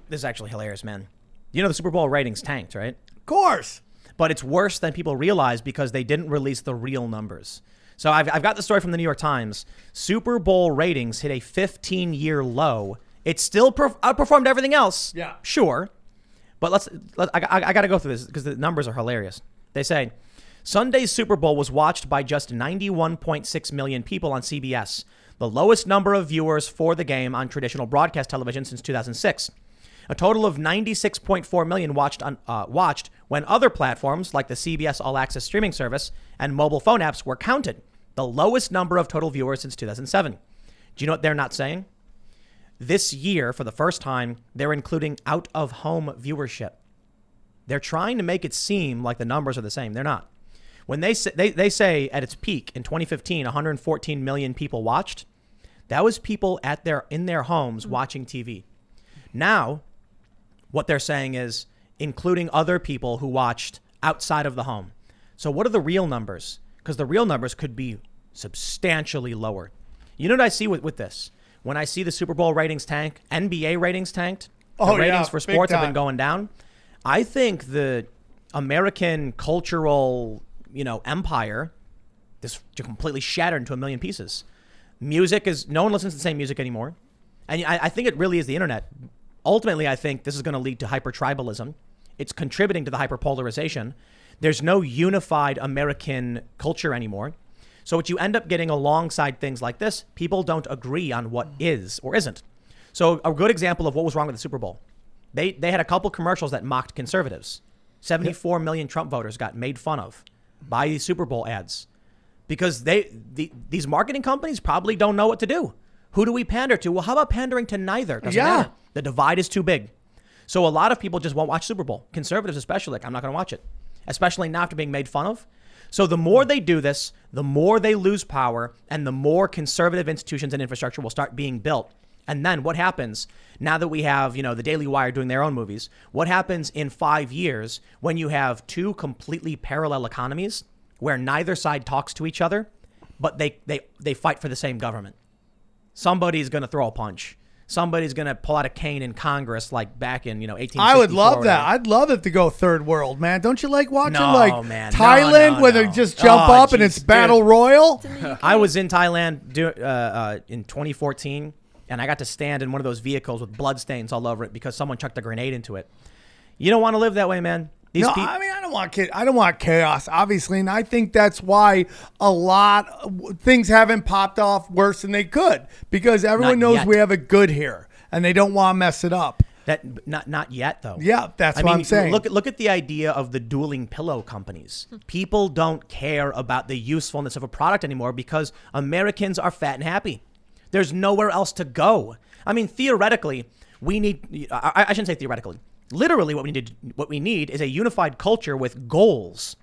This is actually hilarious, man. You know the Super Bowl ratings tanked, right? Of course. But it's worse than people realize because they didn't release the real numbers. So I've got the story from the New York Times. Super Bowl ratings hit a 15-year low. It still outperformed everything else. Yeah. Sure. But I got to go through this because the numbers are hilarious. They say Sunday's Super Bowl was watched by just 91.6 million people on CBS, the lowest number of viewers for the game on traditional broadcast television since 2006. A total of 96.4 million watched when other platforms like the CBS All Access streaming service and mobile phone apps were counted, the lowest number of total viewers since 2007. Do you know what they're not saying? This year, for the first time, they're including out-of-home viewership. They're trying to make it seem like the numbers are the same. They're not. When they say at its peak in 2015, 114 million people watched, that was people in their homes watching TV. Now, what they're saying is including other people who watched outside of the home. So what are the real numbers? Because the real numbers could be substantially lower. You know what I see with this? When I see the Super Bowl ratings tank, NBA ratings tanked, the ratings for sports have been going down. I think the American cultural, empire is completely shattered into a million pieces. Music no one listens to the same music anymore. And I think it really is the internet. Ultimately, I think this is going to lead to hyper-tribalism. It's contributing to the hyper-polarization. There's no unified American culture anymore. So what you end up getting alongside things like this, people don't agree on what is or isn't. So a good example of what was wrong with the Super Bowl. They had a couple commercials that mocked conservatives. 74 million Trump voters got made fun of by these Super Bowl ads because these marketing companies probably don't know what to do. Who do we pander to? Well, how about pandering to neither? Doesn't matter. The divide is too big. So a lot of people just won't watch Super Bowl. Conservatives especially, like, I'm not going to watch it, especially now after being made fun of. So the more they do this, the more they lose power and the more conservative institutions and infrastructure will start being built. And then what happens now that we have, the Daily Wire doing their own movies? What happens in 5 years when you have two completely parallel economies where neither side talks to each other, but they fight for the same government? Somebody's going to throw a punch. Somebody's going to pull out a cane in Congress like back in, 1864. I would love that. I'd love it to go third world, man. Don't you like watching Thailand where they just jump up and it's battle royal? I was in Thailand in 2014 and I got to stand in one of those vehicles with bloodstains all over it because someone chucked a grenade into it. You don't want to live that way, man. I don't want chaos, obviously, and I think that's why a lot things haven't popped off worse than they could because everyone knows we have it good here, and they don't want to mess it up. That not yet though. Yeah, that's what I'm saying. Look at the idea of the dueling pillow companies. People don't care about the usefulness of a product anymore because Americans are fat and happy. There's nowhere else to go. I mean, theoretically, we need. I shouldn't say theoretically. Literally, what we need is a unified culture with goals.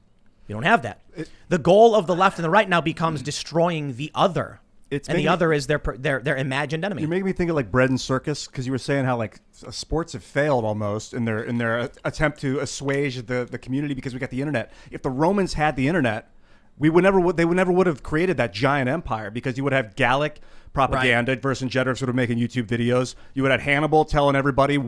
You don't have that. The goal of the left and the right now becomes destroying the other. The other is their imagined enemy. You're making me think of like bread and circus because you were saying how like sports have failed almost in their attempt to assuage the community because we got the internet. If the Romans had the internet, they would never have created that giant empire because you would have Gallic propaganda. Right. Vercingetorix would have making YouTube videos. You would have Hannibal telling everybody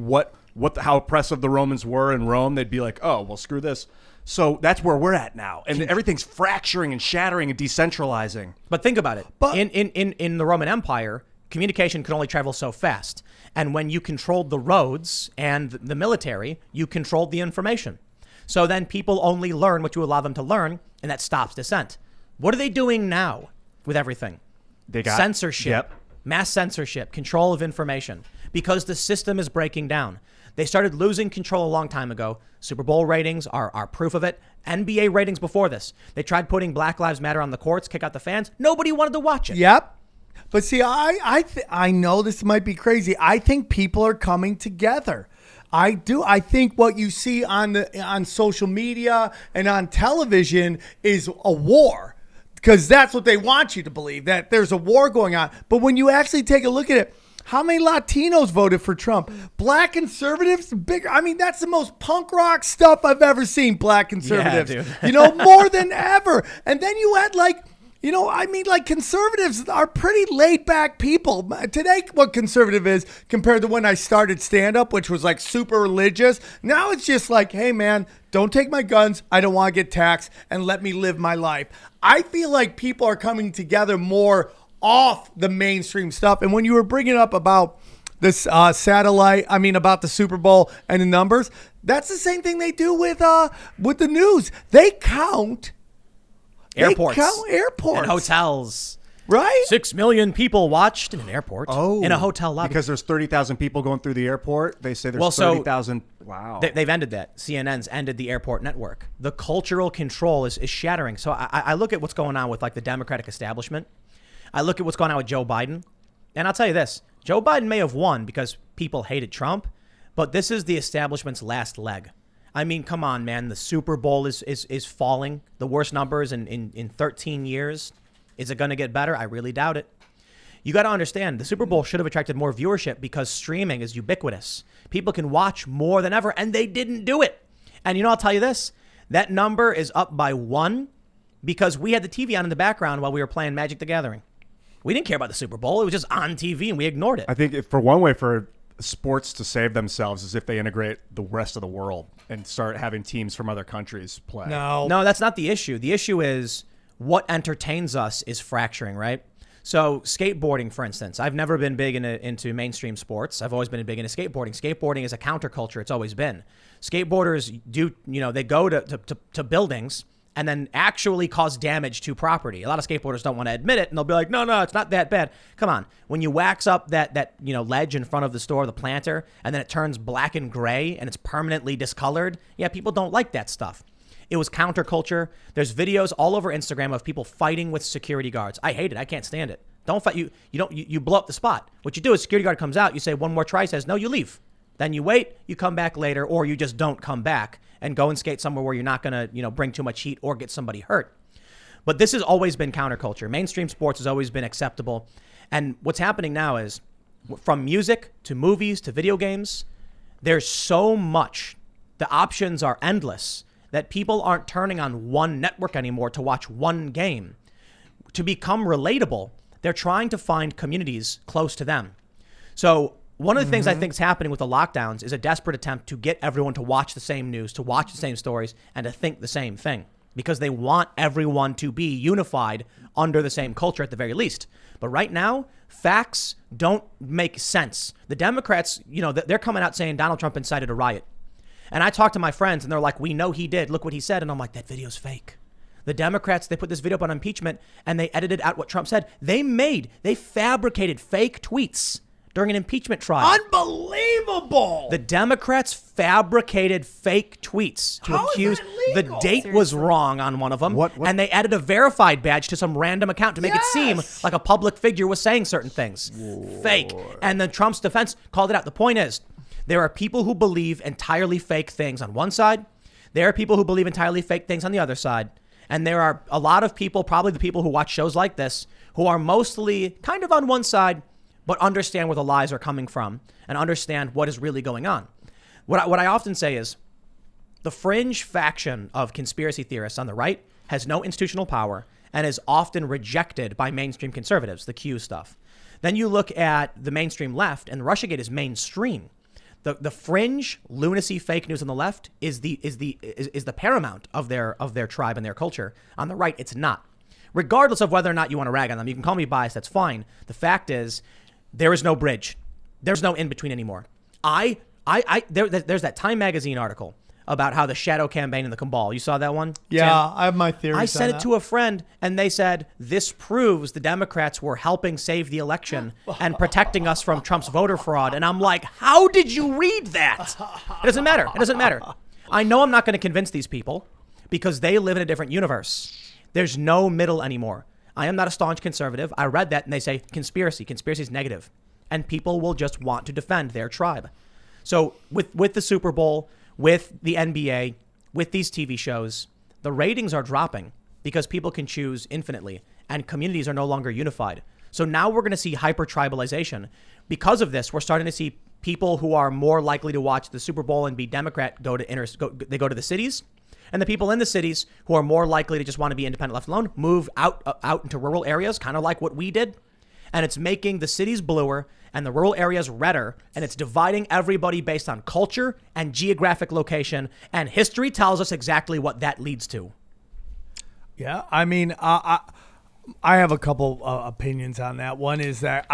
how oppressive the Romans were in Rome. They'd be like, oh, well, screw this. So that's where we're at now. And everything's fracturing and shattering and decentralizing. But think about it. In the Roman Empire, communication could only travel so fast. And when you controlled the roads and the military, you controlled the information. So then people only learn what you allow them to learn, and that stops dissent. What are they doing now with everything? They got censorship, mass censorship, control of information, because the system is breaking down. They started losing control a long time ago. Super Bowl ratings are proof of it. NBA ratings before this. They tried putting Black Lives Matter on the courts, kick out the fans. Nobody wanted to watch it. Yep. But see, I know this might be crazy. I think people are coming together. I do. I think what you see on social media and on television is a war. Because that's what they want you to believe, that there's a war going on. But when you actually take a look at it, how many Latinos voted for Trump? Black conservatives, that's the most punk rock stuff I've ever seen, black conservatives. Yeah, dude. More than ever. And then you had You know, I mean, like conservatives are pretty laid back people. Today, what conservative is compared to when I started stand up, which was like super religious. Now it's just like, hey, man, don't take my guns. I don't want to get taxed and let me live my life. I feel like people are coming together more off the mainstream stuff. And when you were bringing up about this about the Super Bowl and the numbers, that's the same thing they do with the news. They count Airports. Airports. And hotels. Right? 6 million people watched in an airport. In a hotel lobby. Because there's 30,000 people going through the airport. They say there's 30,000. Wow. They've ended that. CNN's ended the airport network. The cultural control is shattering. So I look at what's going on with like the Democratic establishment. I look at what's going on with Joe Biden. And I'll tell you this. Joe Biden may have won because people hated Trump. But this is the establishment's last leg. I mean, come on, man. The Super Bowl is falling. The worst numbers in 13 years. Is it going to get better? I really doubt it. You got to understand, the Super Bowl should have attracted more viewership because streaming is ubiquitous. People can watch more than ever, and they didn't do it. And I'll tell you this. That number is up by 1 because we had the TV on in the background while we were playing Magic the Gathering. We didn't care about the Super Bowl. It was just on TV, and we ignored it. I think for one way for sports to save themselves is if they integrate the rest of the world and start having teams from other countries play. No, that's not the issue. The issue is what entertains us is fracturing, right? So skateboarding, for instance, I've never been big into mainstream sports. I've always been big into skateboarding. Skateboarding is a counterculture. It's always been. Skateboarders they go to buildings and then actually cause damage to property. A lot of skateboarders don't want to admit it, and they'll be like, no, it's not that bad. Come on. When you wax up that ledge in front of the store, the planter, and then it turns black and gray and it's permanently discolored, yeah, people don't like that stuff. It was counterculture. There's videos all over Instagram of people fighting with security guards. I hate it. I can't stand it. Don't fight. You blow up the spot. What you do is security guard comes out, you say one more try, says, no, you leave. Then you wait, you come back later, or you just don't come back and go and skate somewhere where you're not going to, bring too much heat or get somebody hurt. But this has always been counterculture. Mainstream sports has always been acceptable. And what's happening now is from music to movies to video games, there's so much. The options are endless that people aren't turning on one network anymore to watch one game. To become relatable, they're trying to find communities close to them. So one of the things I think is happening with the lockdowns is a desperate attempt to get everyone to watch the same news, to watch the same stories, and to think the same thing, because they want everyone to be unified under the same culture at the very least. But right now, facts don't make sense. The Democrats, they're coming out saying Donald Trump incited a riot. And I talked to my friends and they're like, we know he did. Look what he said. And I'm like, that video's fake. The Democrats, they put this video up on impeachment and they edited out what Trump said. They fabricated fake tweets during an impeachment trial. Unbelievable. The Democrats fabricated fake tweets to accuse. The date was wrong on one of them. What? And they added a verified badge to some random account to make it seem like a public figure was saying certain things. Whoa. Fake. And then Trump's defense called it out. The point is, there are people who believe entirely fake things on one side. There are people who believe entirely fake things on the other side. And there are a lot of people, probably the people who watch shows like this, who are mostly kind of on one side, but understand where the lies are coming from and understand what is really going on. What I often say is the fringe faction of conspiracy theorists on the right has no institutional power and is often rejected by mainstream conservatives, the Q stuff. Then you look at the mainstream left, and Russiagate is mainstream. The fringe lunacy fake news on the left is the paramount of their tribe and their culture. On the right, it's not. Regardless of whether or not you want to rag on them, you can call me biased. That's fine. The fact is, there is no bridge. There's no in between anymore. There's that Time magazine article about how the shadow campaign in the cabal. You saw that one? Yeah, Sam? I have my theories. I sent it to a friend, and they said this proves the Democrats were helping save the election and protecting us from Trump's voter fraud. And I'm like, how did you read that? It doesn't matter. It doesn't matter. I know I'm not going to convince these people because they live in a different universe. There's no middle anymore. I am not a staunch conservative. I read that, and they say conspiracy. Conspiracy is negative, and people will just want to defend their tribe. So with the Super Bowl, with the NBA, with these TV shows, the ratings are dropping because people can choose infinitely and communities are no longer unified. So now we're going to see hyper-tribalization. Because of this, we're starting to see people who are more likely to watch the Super Bowl and be Democrat go to the cities. And the people in the cities who are more likely to just want to be independent left alone move out into rural areas, kind of like what we did. And it's making the cities bluer and the rural areas redder. And it's dividing everybody based on culture and geographic location. And history tells us exactly what that leads to. Yeah, I mean, I have a couple opinions on that. One is that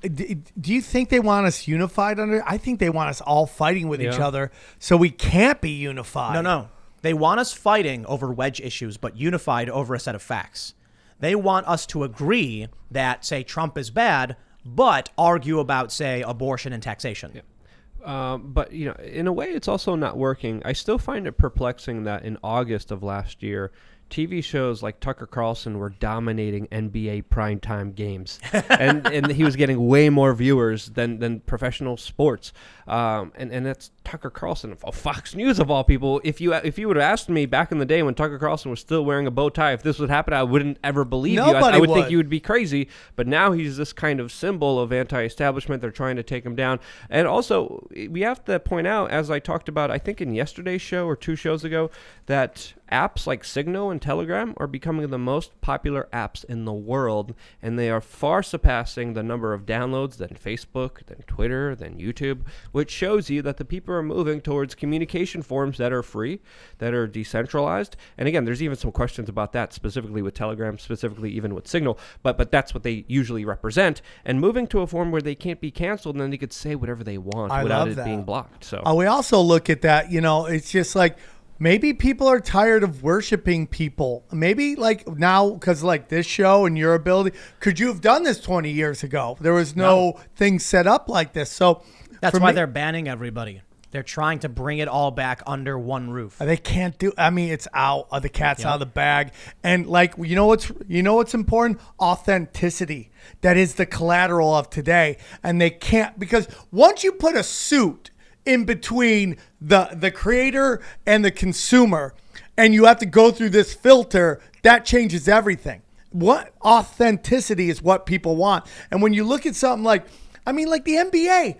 do you think they want us unified under? I think they want us all fighting with each other, so we can't be unified. No. They want us fighting over wedge issues, but unified over a set of facts. They want us to agree that, say, Trump is bad, but argue about, say, abortion and taxation. Yeah. But, in a way, it's also not working. I still find it perplexing that in August of last year, TV shows like Tucker Carlson were dominating NBA primetime games, and he was getting way more viewers than professional sports. And that's Tucker Carlson of Fox News of all people. If you would have asked me back in the day when Tucker Carlson was still wearing a bow tie, if this would happen, I wouldn't ever believe you. I would think you would be crazy. But now he's this kind of symbol of anti-establishment. They're trying to take him down. And also, we have to point out, as I talked about, I think in yesterday's show or 2 shows ago, that apps like Signal and Telegram are becoming the most popular apps in the world, and they are far surpassing the number of downloads than Facebook, than Twitter, than YouTube, which shows you that the people are moving towards communication forms that are free, that are decentralized. And again, there's even some questions about that, specifically with Telegram, specifically even with Signal, but that's what they usually represent, and moving to a form where they can't be canceled, and then they could say whatever they want without it being blocked. So we also look at that, it's just like, maybe people are tired of worshiping people. Maybe like now, because like this show and your ability, could you have done this 20 years ago? There was no thing set up like this. So that's why they're banning everybody. They're trying to bring it all back under one roof. They can't do. I mean, it's out. The cat's out of the bag. And like, what's important? Authenticity. That is the collateral of today. And they can't, because once you put a suit in between the creator and the consumer, and you have to go through this filter, that changes everything. What authenticity is what people want. And when you look at something like the NBA,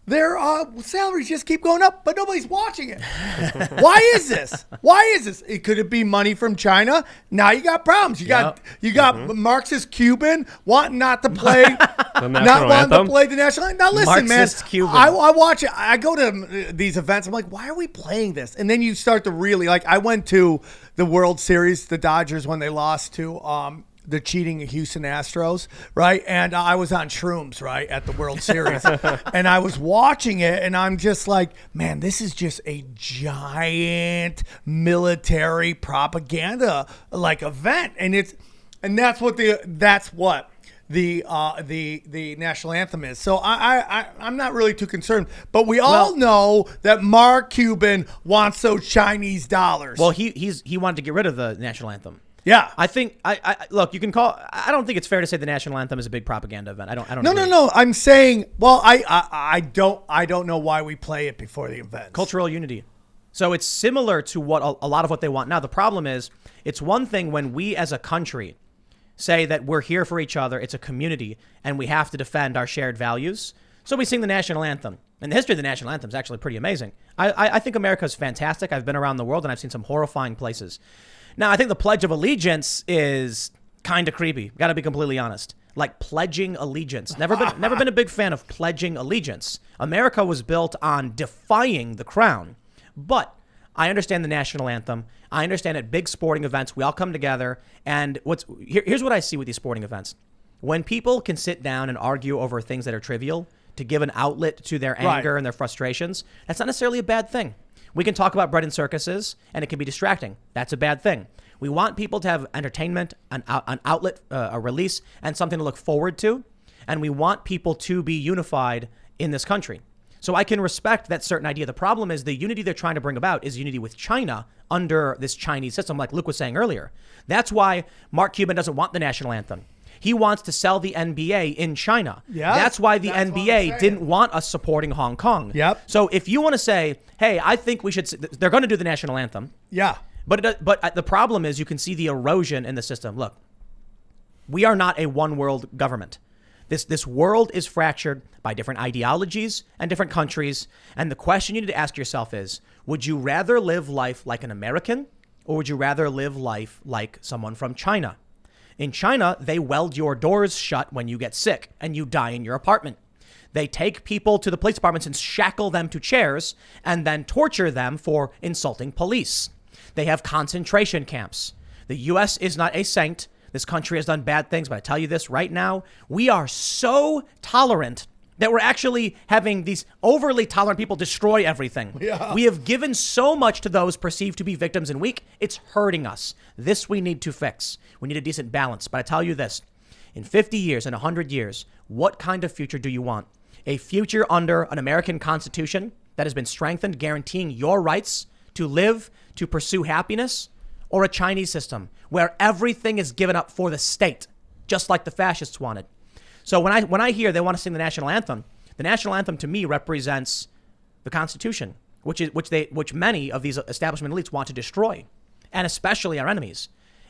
their salaries just keep going up, but nobody's watching it. Why is this? Could it be money from China? Now you got problems. You got Marxist Cuban wanting not to play, not wanting to play the national anthem. Now listen, Marxist man. Cuban. I watch it. I go to these events. I'm like, why are we playing this? And then you start to really like. I went to the World Series, the Dodgers, when they lost to the cheating Houston Astros, right? And I was on shrooms, right, at the World Series. And I was watching it, and I'm just like, man, this is just a giant military propaganda like event. And that's what the national anthem is. So I'm not really too concerned. But we all know that Mark Cuban wants those Chinese dollars. Well, he wanted to get rid of the national anthem. Yeah, I think look. You can call. I don't think it's fair to say the national anthem is a big propaganda event. I don't. No. I'm saying. Well, I don't know why we play it before the event. Cultural unity. So it's similar to what a lot of what they want now. The problem is, it's one thing when we as a country say that we're here for each other. It's a community, and we have to defend our shared values. So we sing the national anthem. And the history of the national anthem is actually pretty amazing. I think America is fantastic. I've been around the world, and I've seen some horrifying places. Now, I think the Pledge of Allegiance is kind of creepy. Got to be completely honest. Like pledging allegiance. Never been a big fan of pledging allegiance. America was built on defying the crown. But I understand the national anthem. I understand at big sporting events, we all come together. And here's what I see with these sporting events. When people can sit down and argue over things that are trivial to give an outlet to their anger and their frustrations, that's not necessarily a bad thing. We can talk about bread and circuses, and it can be distracting. That's a bad thing. We want people to have entertainment, an outlet, a release, and something to look forward to. And we want people to be unified in this country. So I can respect that certain idea. The problem is the unity they're trying to bring about is unity with China under this Chinese system, like Luke was saying earlier. That's why Mark Cuban doesn't want the national anthem. He wants to sell the NBA in China. Yeah, that's why the NBA didn't want us supporting Hong Kong. Yep. So if you want to say, hey, I think we should, they're going to do the national anthem. Yeah. But the problem is you can see the erosion in the system. Look, we are not a one world government. This world is fractured by different ideologies and different countries. And the question you need to ask yourself is, would you rather live life like an American, or would you rather live life like someone from China? In China, they weld your doors shut when you get sick and you die in your apartment. They take people to the police departments and shackle them to chairs and then torture them for insulting police. They have concentration camps. The U.S. is not a saint. This country has done bad things, but I tell you this right now, we are so tolerant that we're actually having these overly tolerant people destroy everything. Yeah. We have given so much to those perceived to be victims and weak. It's hurting us. This we need to fix. We need a decent balance. But I tell you this, in 50 years, in 100 years, what kind of future do you want? A future under an American Constitution that has been strengthened, guaranteeing your rights to live, to pursue happiness, or a Chinese system where everything is given up for the state, just like the fascists wanted? So when I hear they want to sing the national anthem to me represents the Constitution, which many of these establishment elites want to destroy, and especially our enemies.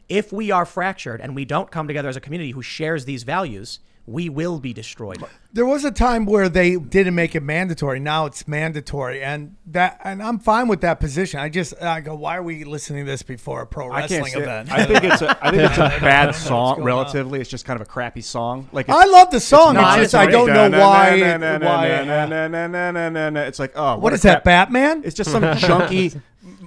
If we are fractured and we don't come together as a community who shares these values, we will be destroyed. There was a time where they didn't make it mandatory. Now it's mandatory, and I'm fine with that position. I go, why are we listening to this before a pro wrestling event? I think it's a bad song. Relatively, it's just kind of a crappy song. Like I love the song. It's just I don't know why. It's like, oh, what is that, Batman? It's just some junky,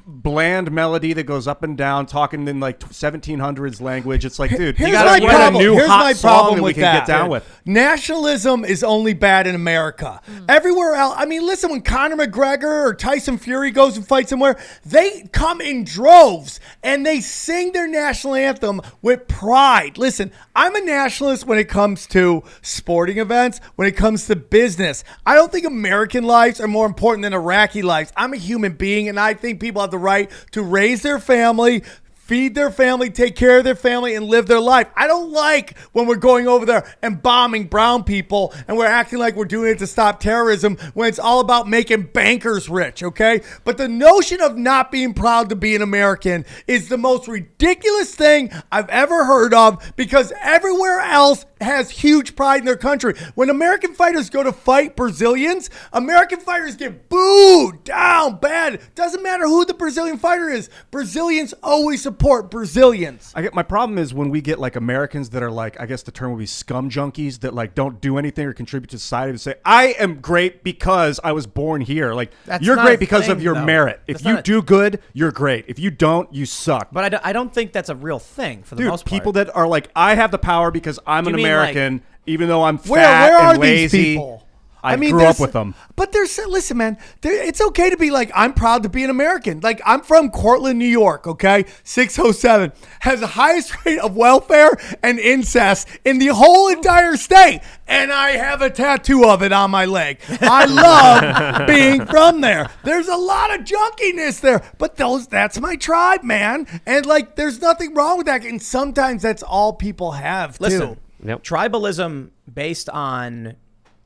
bland melody that goes up and down, talking in like 1700s language. It's like, dude, Here's you gotta my get a problem. new Here's hot my song problem that we with can that. get down with. Nationalism is only bad in America. Everywhere else, I mean, listen, when Conor McGregor or Tyson Fury goes and fights somewhere, they come in droves and they sing their national anthem with pride. Listen, I'm a nationalist when it comes to sporting events, when it comes to business. I don't think American lives are more important than Iraqi lives. I'm a human being, and I think people have the right to raise their family, feed their family, take care of their family, and live their life. I don't like when we're going over there and bombing brown people and we're acting like we're doing it to stop terrorism when it's all about making bankers rich, okay? But the notion of not being proud to be an American is the most ridiculous thing I've ever heard of, because everywhere else has huge pride in their country. When American fighters go to fight Brazilians, American fighters get booed down bad. Doesn't matter who the Brazilian fighter is. Brazilians always support Brazilians. My problem is when we get like Americans that are like, I guess the term would be scum junkies, that like don't do anything or contribute to society, to say, I am great because I was born here. Like, That's you're not great a because thing, of your though. merit. If That's you not a- do good, you're great. If you don't, you suck. But I don't think that's a real thing for the Dude, most part. people that are like, I have the power because I'm Do an you mean, American, even though I'm fat Where are and these lazy. people? I grew up with them. But listen, man, it's okay to be like, I'm proud to be an American. Like, I'm from Cortland, New York, okay? 607 has the highest rate of welfare and incest in the whole entire state. And I have a tattoo of it on my leg. I love being from there. There's a lot of junkiness there, but that's my tribe, man. And like, there's nothing wrong with that. And sometimes that's all people have, too. Listen, Yep. tribalism based on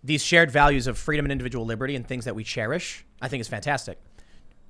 these shared values of freedom and individual liberty and things that we cherish, I think is fantastic.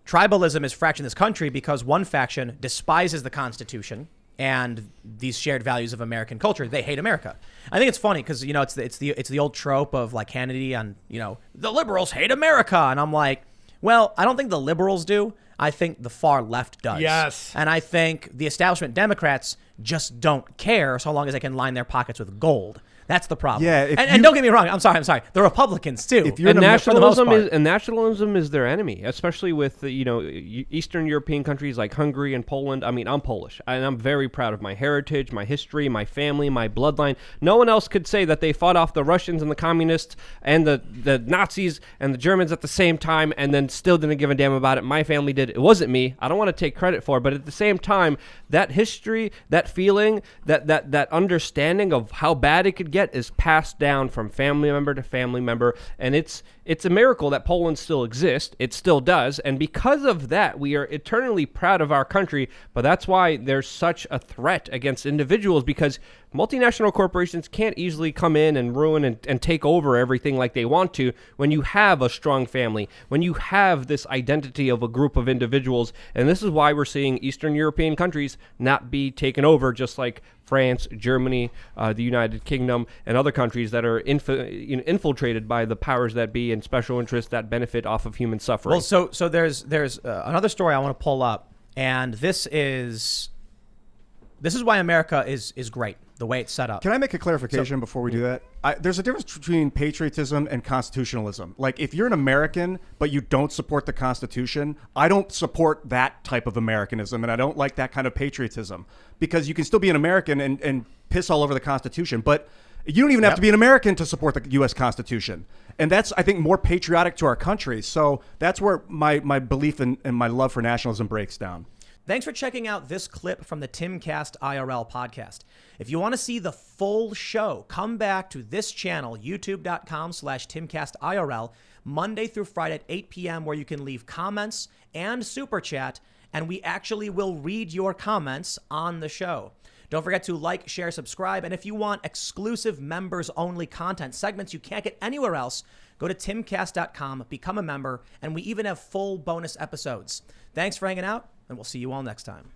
Tribalism is fractured in this country because one faction despises the Constitution and these shared values of American culture. They hate America. I think it's funny because, you know, it's the old trope of like Hannity on, you know, the liberals hate America. And I'm like, well, I don't think the liberals do. I think the far left does. Yes. And I think the establishment Democrats just don't care so long as they can line their pockets with gold. That's the problem. Yeah, if and don't get me wrong. I'm sorry. The Republicans too. If you're And for the most part. nationalism is their enemy, especially with Eastern European countries like Hungary and Poland. I mean, I'm Polish, and I'm very proud of my heritage, my history, my family, my bloodline. No one else could say that they fought off the Russians and the communists and the Nazis and the Germans at the same time, and then still didn't give a damn about it. My family did. It wasn't me. I don't want to take credit for it, but at the same time, that history, that feeling, that understanding of how bad it could get is passed down from family member to family member, and it's a miracle that Poland still exists. It still does, and because of that, we are eternally proud of our country. But that's why there's such a threat against individuals, because multinational corporations can't easily come in and ruin and take over everything like they want to when you have a strong family, when you have this identity of a group of individuals. And this is why we're seeing Eastern European countries not be taken over, just like France, Germany, the United Kingdom, and other countries that are infiltrated by the powers that be and special interests that benefit off of human suffering. Well, so there's another story I want to pull up, and this is why America is great, the way it's set up. Can I make a clarification before we do that? There's a difference between patriotism and constitutionalism. Like, if you're an American, but you don't support the Constitution, I don't support that type of Americanism, and I don't like that kind of patriotism. Because you can still be an American and piss all over the Constitution, but you don't even have to be an American to support the U.S. Constitution. And that's, I think, more patriotic to our country. So that's where my belief and my love for nationalism breaks down. Thanks for checking out this clip from the Timcast IRL podcast. If you want to see the full show, come back to this channel, youtube.com/TimcastIRL, Monday through Friday at 8 p.m., where you can leave comments and super chat, and we actually will read your comments on the show. Don't forget to like, share, subscribe, and if you want exclusive members-only content, segments you can't get anywhere else, go to timcast.com, become a member, and we even have full bonus episodes. Thanks for hanging out, and we'll see you all next time.